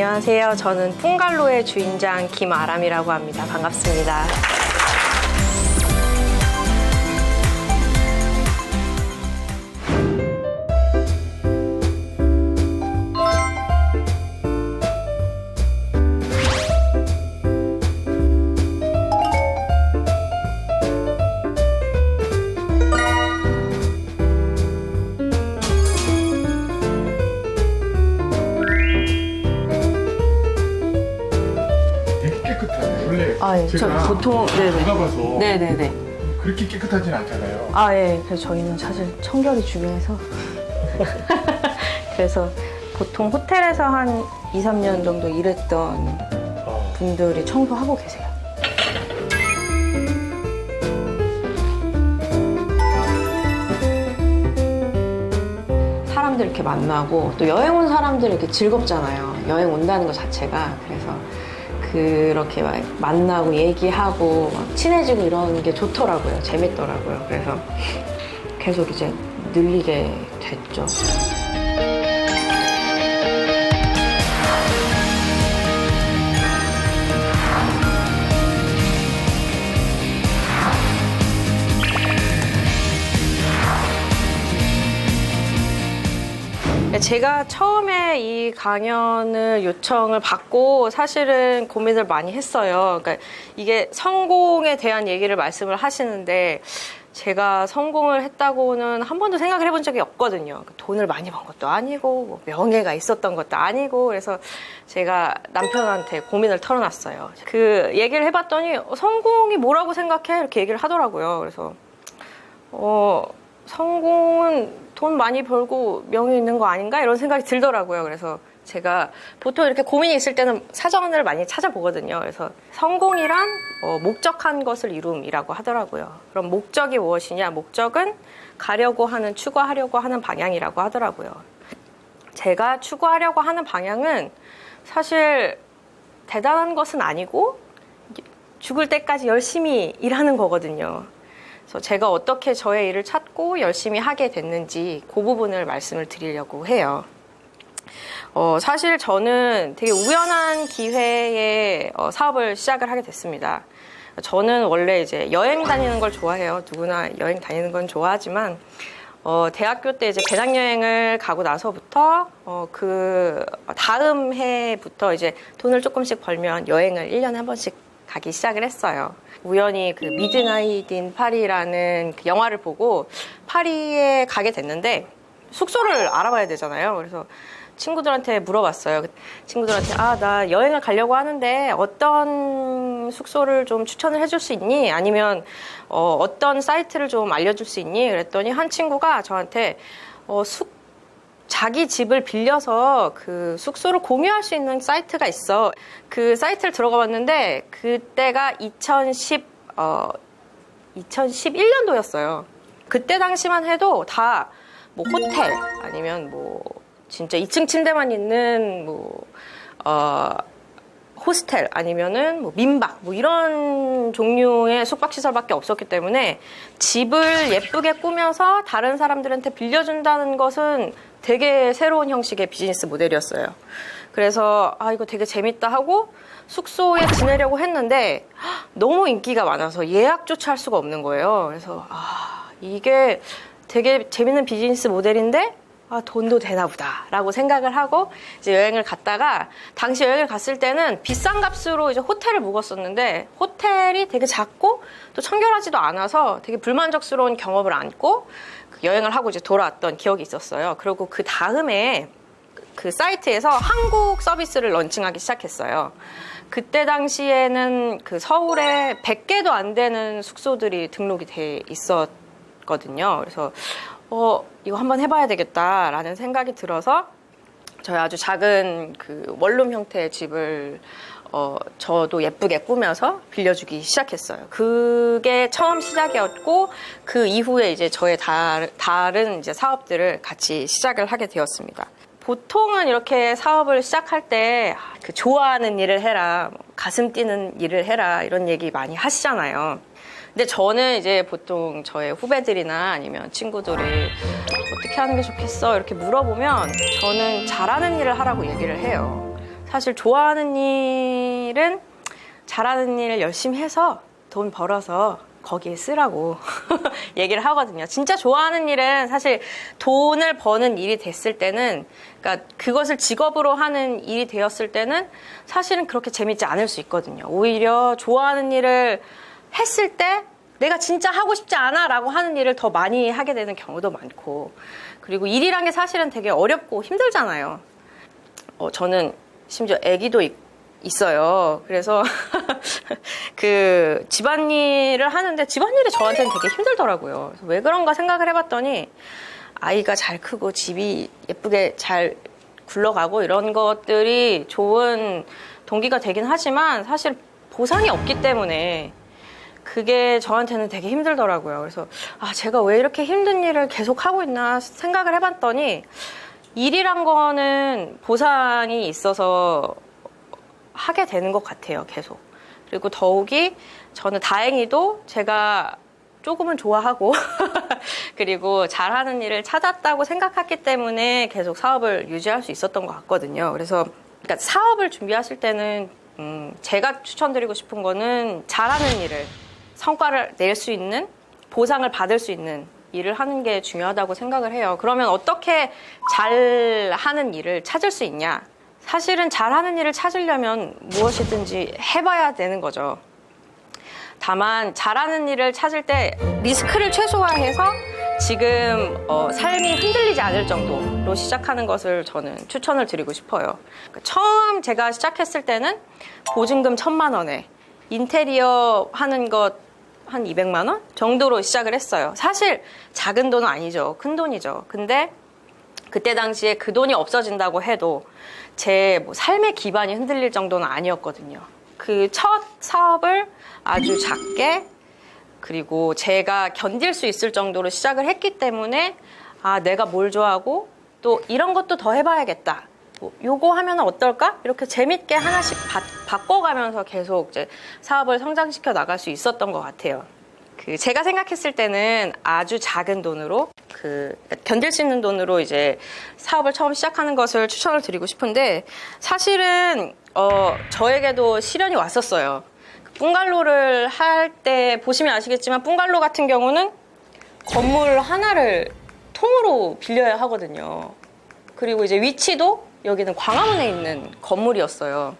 안녕하세요. 저는 풍갈로의 주인장 김아람이라고 합니다. 반갑습니다. 제가 보통 가봐서 네네네. 그렇게 깨끗하진 않잖아요. 아, 예. 그래서 저희는 사실 청결이 중요해서 그래서 보통 호텔에서 한 2, 3년 정도 일했던 분들이 청소하고 계세요. 사람들 이렇게 만나고 또 여행 온 사람들 이렇게 즐겁잖아요. 여행 온다는 것 자체가. 그래서 그렇게 막 만나고 얘기하고 막 친해지고 이런 게 좋더라고요. 재밌더라고요. 그래서 계속 이제 늘리게 됐죠. 제가 처음에 이 강연을 요청을 받고 사실은 고민을 많이 했어요. 그러니까 이게 성공에 대한 얘기를 말씀을 하시는데 제가 성공을 했다고는 한 번도 생각을 해본 적이 없거든요. 돈을 많이 번 것도 아니고 뭐 명예가 있었던 것도 아니고 그래서 제가 남편한테 고민을 털어놨어요. 그 얘기를 해봤더니 성공이 뭐라고 생각해? 이렇게 얘기를 하더라고요. 그래서 성공은 돈 많이 벌고 명예 있는 거 아닌가? 이런 생각이 들더라고요. 그래서 제가 보통 이렇게 고민이 있을 때는 사전을 많이 찾아보거든요. 그래서 성공이란 목적한 것을 이룸이라고 하더라고요. 그럼 목적이 무엇이냐? 목적은 가려고 하는, 추구하려고 하는 방향이라고 하더라고요. 제가 추구하려고 하는 방향은 사실 대단한 것은 아니고 죽을 때까지 열심히 일하는 거거든요. 그래서 제가 어떻게 저의 일을 찾고 열심히 하게 됐는지 그 부분을 말씀을 드리려고 해요. 사실 저는 되게 우연한 기회에 사업을 시작을 하게 됐습니다. 저는 원래 이제 여행 다니는 걸 좋아해요. 누구나 여행 다니는 건 좋아하지만 대학교 때 이제 배낭여행을 가고 나서부터 그 다음 해부터 이제 돈을 조금씩 벌면 여행을 1년에 한 번씩 가기 시작을 했어요. 우연히 그 미드나잇 인 파리라는 그 영화를 보고 파리에 가게 됐는데 숙소를 알아봐야 되잖아요. 그래서 친구들한테 물어봤어요. 친구들한테 나 여행을 가려고 하는데 어떤 숙소를 좀 추천을 해줄 수 있니? 아니면 어떤 사이트를 좀 알려줄 수 있니? 그랬더니 한 친구가 저한테 자기 집을 빌려서 그 숙소를 공유할 수 있는 사이트가 있어. 그 사이트를 들어가 봤는데 그때가 2011년도였어요. 그때 당시만 해도 다 뭐 호텔 아니면 뭐 진짜 2층 침대만 있는 뭐 호스텔 아니면은 뭐 민박 뭐 이런 종류의 숙박시설밖에 없었기 때문에 집을 예쁘게 꾸며서 다른 사람들한테 빌려준다는 것은 되게 새로운 형식의 비즈니스 모델이었어요. 그래서 이거 되게 재밌다 하고 숙소에 지내려고 했는데 너무 인기가 많아서 예약조차 할 수가 없는 거예요. 그래서 이게 되게 재밌는 비즈니스 모델인데 돈도 되나 보다 라고 생각을 하고 이제 여행을 갔다가 당시 여행을 갔을 때는 비싼 값으로 이제 호텔을 묵었었는데 호텔이 되게 작고 또 청결하지도 않아서 되게 불만족스러운 경험을 안고 여행을 하고 이제 돌아왔던 기억이 있었어요. 그리고 그 다음에 그 사이트에서 한국 서비스를 런칭하기 시작했어요. 그때 당시에는 그 서울에 100개도 안 되는 숙소들이 등록이 돼 있었거든요. 그래서 이거 한번 해봐야 되겠다라는 생각이 들어서 저희 아주 작은 그 원룸 형태의 집을 저도 예쁘게 꾸며서 빌려주기 시작했어요. 그게 처음 시작이었고 그 이후에 이제 저의 다른 이제 사업들을 같이 시작을 하게 되었습니다. 보통은 이렇게 사업을 시작할 때 그 좋아하는 일을 해라, 가슴 뛰는 일을 해라 이런 얘기 많이 하시잖아요. 근데 저는 이제 보통 저의 후배들이나 아니면 친구들이 어떻게 하는 게 좋겠어 이렇게 물어보면 저는 잘하는 일을 하라고 얘기를 해요. 사실 좋아하는 일은 잘하는 일 열심히 해서 돈 벌어서 거기에 쓰라고 얘기를 하거든요. 진짜 좋아하는 일은 사실 돈을 버는 일이 됐을 때는, 그러니까 그것을 직업으로 하는 일이 되었을 때는 사실은 그렇게 재밌지 않을 수 있거든요. 오히려 좋아하는 일을 했을 때 내가 진짜 하고 싶지 않아 라고 하는 일을 더 많이 하게 되는 경우도 많고, 그리고 일이란 게 사실은 되게 어렵고 힘들잖아요. 저는 심지어 아기도 있어요. 그래서 그 집안일을 하는데 집안일이 저한테는 되게 힘들더라고요. 그래서 왜 그런가 생각을 해봤더니 아이가 잘 크고 집이 예쁘게 잘 굴러가고 이런 것들이 좋은 동기가 되긴 하지만 사실 보상이 없기 때문에 그게 저한테는 되게 힘들더라고요. 그래서 제가 왜 이렇게 힘든 일을 계속 하고 있나 생각을 해봤더니 일이란 거는 보상이 있어서 하게 되는 것 같아요, 계속. 그리고 더욱이 저는 다행히도 제가 조금은 좋아하고 그리고 잘하는 일을 찾았다고 생각했기 때문에 계속 사업을 유지할 수 있었던 것 같거든요. 그래서 그러니까 사업을 준비하실 때는 제가 추천드리고 싶은 거는 잘하는 일을, 성과를 낼 수 있는, 보상을 받을 수 있는 일을 하는 게 중요하다고 생각을 해요. 그러면 어떻게 잘하는 일을 찾을 수 있냐? 사실은 잘하는 일을 찾으려면 무엇이든지 해봐야 되는 거죠. 다만 잘하는 일을 찾을 때 리스크를 최소화해서 지금 삶이 흔들리지 않을 정도로 시작하는 것을 저는 추천을 드리고 싶어요. 그러니까 처음 제가 시작했을 때는 보증금 1,000만 원에 인테리어 하는 것 한 200만 원 정도로 시작을 했어요. 사실 작은 돈은 아니죠. 큰 돈이죠. 근데 그때 당시에 그 돈이 없어진다고 해도 제 삶의 기반이 흔들릴 정도는 아니었거든요. 그 첫 사업을 아주 작게, 그리고 제가 견딜 수 있을 정도로 시작을 했기 때문에 내가 뭘 좋아하고 또 이런 것도 더 해봐야겠다. 요거 하면 어떨까? 이렇게 재밌게 하나씩 바꿔가면서 계속 이제 사업을 성장시켜 나갈 수 있었던 것 같아요. 제가 생각했을 때는 아주 작은 돈으로, 견딜 수 있는 돈으로 이제 사업을 처음 시작하는 것을 추천을 드리고 싶은데, 사실은, 저에게도 시련이 왔었어요. 뿡갈로를 할 때 보시면 아시겠지만, 뿡갈로 같은 경우는 건물 하나를 통으로 빌려야 하거든요. 그리고 이제 위치도 여기는 광화문에 있는 건물이었어요.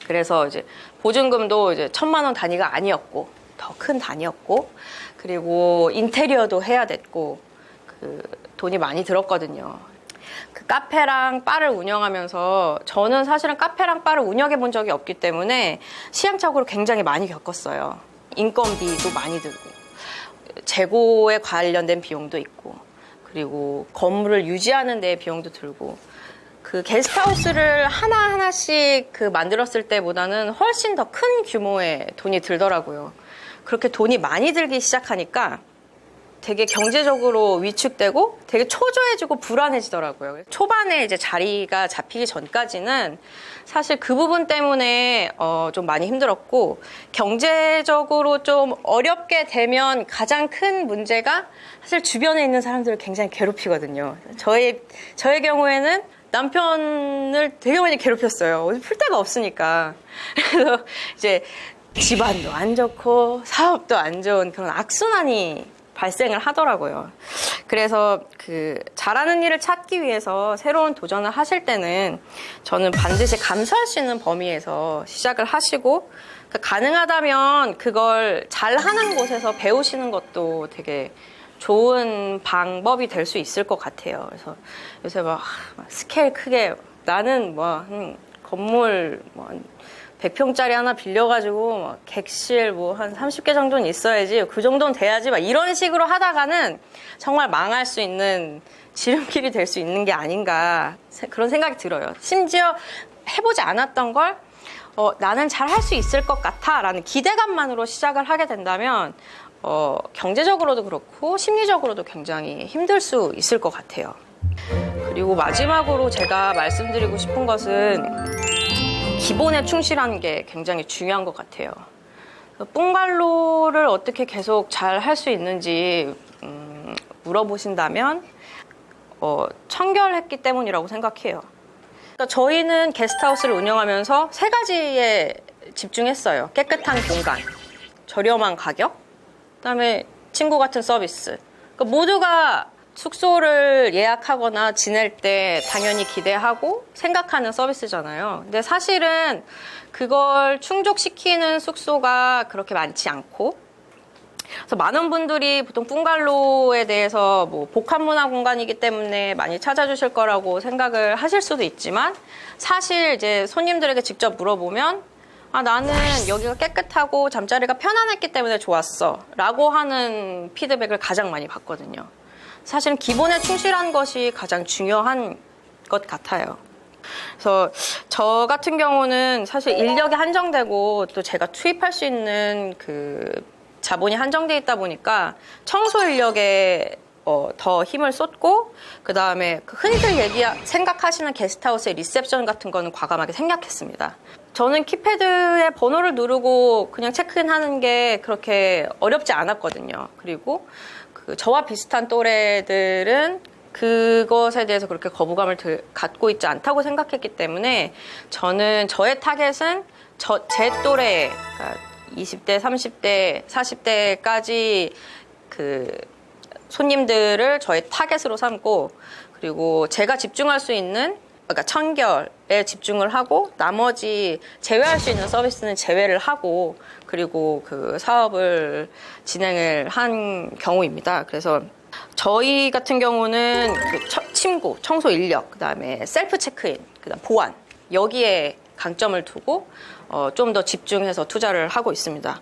그래서 이제 보증금도 이제 1,000만 원 단위가 아니었고, 더 큰 단위였고, 그리고 인테리어도 해야 됐고, 돈이 많이 들었거든요. 카페랑 바를 운영하면서 저는 사실은 카페랑 바를 운영해 본 적이 없기 때문에 시행착오를 굉장히 많이 겪었어요. 인건비도 많이 들고, 재고에 관련된 비용도 있고, 그리고 건물을 유지하는 데 비용도 들고, 게스트하우스를 하나하나씩 만들었을 때보다는 훨씬 더 큰 규모의 돈이 들더라고요. 그렇게 돈이 많이 들기 시작하니까 되게 경제적으로 위축되고 되게 초조해지고 불안해지더라고요. 초반에 이제 자리가 잡히기 전까지는 사실 그 부분 때문에 좀 많이 힘들었고, 경제적으로 좀 어렵게 되면 가장 큰 문제가 사실 주변에 있는 사람들을 굉장히 괴롭히거든요. 저의 경우에는 남편을 되게 많이 괴롭혔어요. 풀 데가 없으니까. 그래서 이제 집안도 안 좋고 사업도 안 좋은 그런 악순환이 발생을 하더라고요. 그래서 잘하는 일을 찾기 위해서 새로운 도전을 하실 때는 저는 반드시 감수할 수 있는 범위에서 시작을 하시고, 가능하다면 그걸 잘하는 곳에서 배우시는 것도 되게 좋은 방법이 될 수 있을 것 같아요. 그래서 요새 막 스케일 크게, 나는 건물 100평짜리 하나 빌려가지고 객실 한 30개 정도는 있어야지, 그 정도는 돼야지, 이런 식으로 하다가는 정말 망할 수 있는 지름길이 될 수 있는 게 아닌가, 그런 생각이 들어요. 심지어 해보지 않았던 걸 나는 잘 할 수 있을 것 같아 라는 기대감만으로 시작을 하게 된다면 경제적으로도 그렇고 심리적으로도 굉장히 힘들 수 있을 것 같아요. 그리고 마지막으로 제가 말씀드리고 싶은 것은 기본에 충실한 게 굉장히 중요한 것 같아요. 뿡갈로를 어떻게 계속 잘 할 수 있는지 물어보신다면 청결했기 때문이라고 생각해요. 저희는 게스트하우스를 운영하면서 세 가지에 집중했어요. 깨끗한 공간, 저렴한 가격, 그다음에 친구 같은 서비스. 그러니까 모두가 숙소를 예약하거나 지낼 때 당연히 기대하고 생각하는 서비스잖아요. 근데 사실은 그걸 충족시키는 숙소가 그렇게 많지 않고, 그래서 많은 분들이 보통 뿡갈로에 대해서 뭐 복합문화 공간이기 때문에 많이 찾아주실 거라고 생각을 하실 수도 있지만, 사실 이제 손님들에게 직접 물어보면 나는 여기가 깨끗하고 잠자리가 편안했기 때문에 좋았어 라고 하는 피드백을 가장 많이 받거든요. 사실은 기본에 충실한 것이 가장 중요한 것 같아요. 그래서 저 같은 경우는 사실 인력이 한정되고 또 제가 투입할 수 있는 그 자본이 한정돼 있다 보니까 청소 인력에 더 힘을 쏟고, 그 다음에 흔히들 생각하시는 게스트하우스의 리셉션 같은 거는 과감하게 생략했습니다. 저는 키패드에 번호를 누르고 그냥 체크인하는 게 그렇게 어렵지 않았거든요. 그리고 저와 비슷한 또래들은 그것에 대해서 그렇게 거부감을 갖고 있지 않다고 생각했기 때문에, 저는 저의 타겟은 제 또래, 그러니까 20대, 30대, 40대까지 그 손님들을 저의 타겟으로 삼고, 그리고 제가 집중할 수 있는, 그러니까 청결에 집중을 하고 나머지 제외할 수 있는 서비스는 제외를 하고, 그리고 그 사업을 진행을 한 경우입니다. 그래서 저희 같은 경우는 그 침구, 청소 인력, 그다음에 셀프 체크인, 그다음 보안, 여기에 강점을 두고 좀 더 집중해서 투자를 하고 있습니다.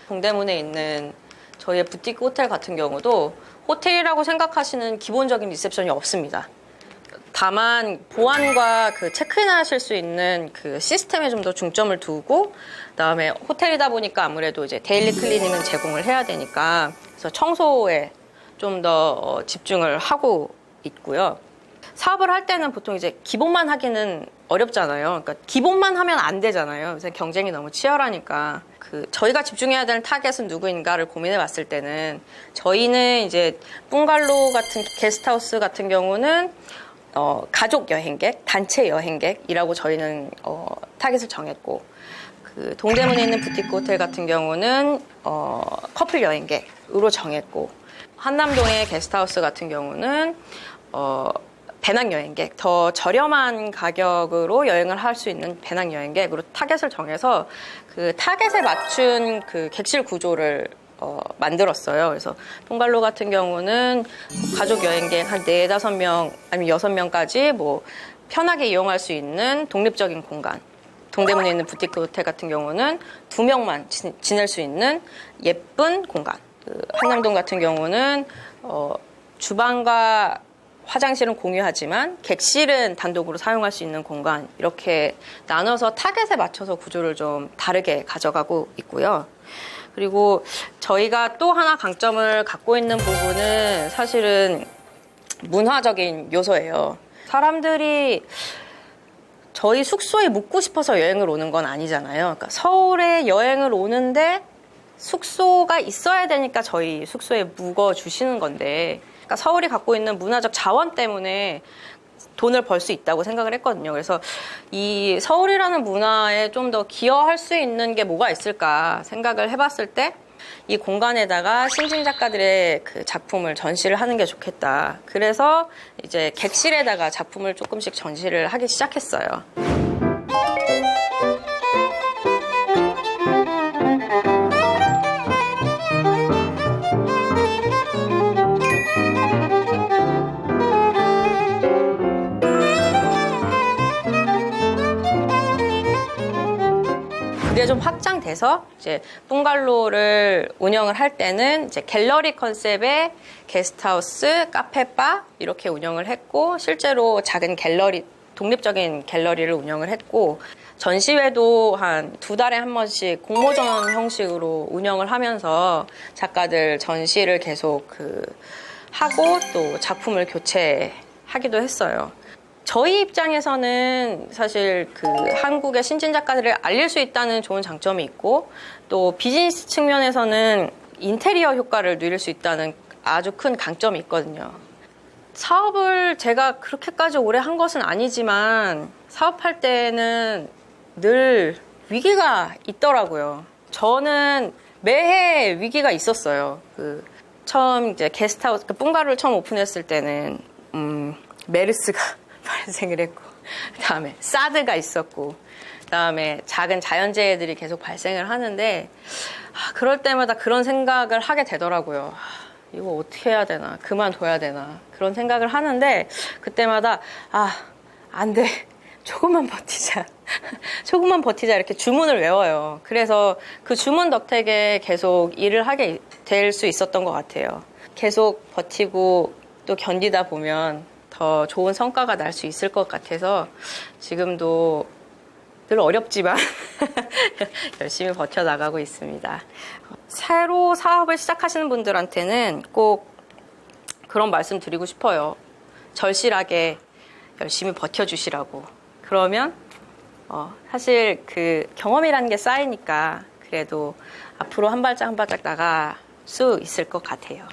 동대문에 있는 저희의 부티크 호텔 같은 경우도 호텔이라고 생각하시는 기본적인 리셉션이 없습니다. 다만 보안과 그 체크인하실 수 있는 그 시스템에 좀 더 중점을 두고, 그다음에 호텔이다 보니까 아무래도 이제 데일리 클리닝은 제공을 해야 되니까 그래서 청소에 좀 더 집중을 하고 있고요. 사업을 할 때는 보통 이제 기본만 하기는 어렵잖아요. 그러니까 기본만 하면 안 되잖아요. 그래서 경쟁이 너무 치열하니까 저희가 집중해야 되는 타겟은 누구인가를 고민해 봤을 때는, 저희는 이제 뿡갈로 같은 게스트하우스 같은 경우는 가족 여행객, 단체 여행객이라고 저희는 타겟을 정했고, 그 동대문에 있는 부티크 호텔 같은 경우는 커플 여행객으로 정했고, 한남동의 게스트하우스 같은 경우는 배낭여행객, 더 저렴한 가격으로 여행을 할 수 있는 배낭여행객으로 타겟을 정해서 그 타겟에 맞춘 그 객실 구조를 만들었어요. 그래서 뿡갈로 같은 경우는 가족 여행객 한 4, 5명 아니면 6명까지 뭐 편하게 이용할 수 있는 독립적인 공간, 동대문에 있는 부티크 호텔 같은 경우는 2명만 지낼 수 있는 예쁜 공간, 한남동 같은 경우는 주방과 화장실은 공유하지만 객실은 단독으로 사용할 수 있는 공간, 이렇게 나눠서 타겟에 맞춰서 구조를 좀 다르게 가져가고 있고요. 그리고 저희가 또 하나 강점을 갖고 있는 부분은 사실은 문화적인 요소예요. 사람들이 저희 숙소에 묵고 싶어서 여행을 오는 건 아니잖아요. 그러니까 서울에 여행을 오는데 숙소가 있어야 되니까 저희 숙소에 묵어 주시는 건데, 그러니까 서울이 갖고 있는 문화적 자원 때문에 돈을 벌 수 있다고 생각을 했거든요. 그래서 이 서울이라는 문화에 좀 더 기여할 수 있는 게 뭐가 있을까 생각을 해봤을 때, 이 공간에다가 신진 작가들의 그 작품을 전시를 하는 게 좋겠다. 그래서 이제 객실에다가 작품을 조금씩 전시를 하기 시작했어요. 그게 좀 확장돼서 이제 뿡갈로를 운영을 할 때는 이제 갤러리 컨셉의 게스트하우스, 카페바 이렇게 운영을 했고, 실제로 작은 갤러리, 독립적인 갤러리를 운영을 했고, 전시회도 한 2달에 한 번씩 공모전 형식으로 운영을 하면서 작가들 전시를 계속 하고 또 작품을 교체하기도 했어요. 저희 입장에서는 사실 한국의 신진 작가들을 알릴 수 있다는 좋은 장점이 있고, 또 비즈니스 측면에서는 인테리어 효과를 누릴 수 있다는 아주 큰 강점이 있거든요. 사업을 제가 그렇게까지 오래 한 것은 아니지만 사업할 때는 늘 위기가 있더라고요. 저는 매해 위기가 있었어요. 처음 이제 게스트하우스, 뿡가루를 처음 오픈했을 때는 메르스가 발생을 했고, 그다음에 사드가 있었고, 그다음에 작은 자연재해들이 계속 발생을 하는데 그럴 때마다 그런 생각을 하게 되더라고요. 이거 어떻게 해야 되나, 그만둬야 되나, 그런 생각을 하는데 그때마다 안 돼, 조금만 버티자 조금만 버티자 이렇게 주문을 외워요. 그래서 그 주문 덕택에 계속 일을 하게 될 수 있었던 것 같아요. 계속 버티고 또 견디다 보면 더 좋은 성과가 날 수 있을 것 같아서 지금도 늘 어렵지만 열심히 버텨나가고 있습니다. 새로 사업을 시작하시는 분들한테는 꼭 그런 말씀 드리고 싶어요. 절실하게 열심히 버텨주시라고. 그러면 사실 그 경험이라는 게 쌓이니까 그래도 앞으로 한 발짝 한 발짝 나갈 수 있을 것 같아요.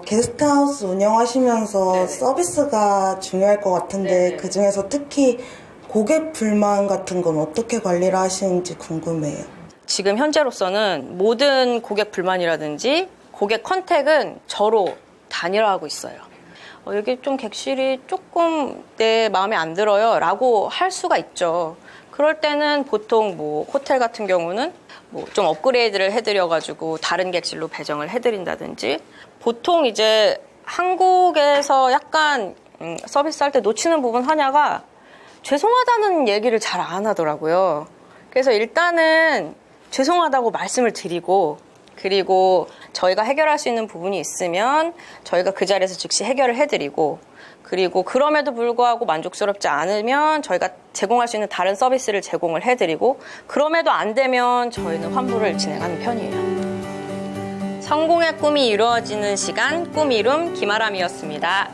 게스트하우스 운영하시면서 네네. 서비스가 중요할 것 같은데 네네. 그중에서 특히 고객 불만 같은 건 어떻게 관리를 하시는지 궁금해요. 지금 현재로서는 모든 고객 불만이라든지 고객 컨택은 저로 단일화하고 있어요. 여기 좀 객실이 조금 내 마음에 안 들어요 라고 할 수가 있죠. 그럴 때는 보통 뭐 호텔 같은 경우는 뭐 좀 업그레이드를 해드려가지고 다른 객실로 배정을 해드린다든지, 보통 이제 한국에서 약간 서비스할 때 놓치는 부분 하나가 죄송하다는 얘기를 잘 안 하더라고요. 그래서 일단은 죄송하다고 말씀을 드리고, 그리고 저희가 해결할 수 있는 부분이 있으면 저희가 그 자리에서 즉시 해결을 해드리고, 그리고 그럼에도 불구하고 만족스럽지 않으면 저희가 제공할 수 있는 다른 서비스를 제공을 해드리고, 그럼에도 안 되면 저희는 환불을 진행하는 편이에요. 성공의 꿈이 이루어지는 시간, 꿈이룸 김아람이었습니다.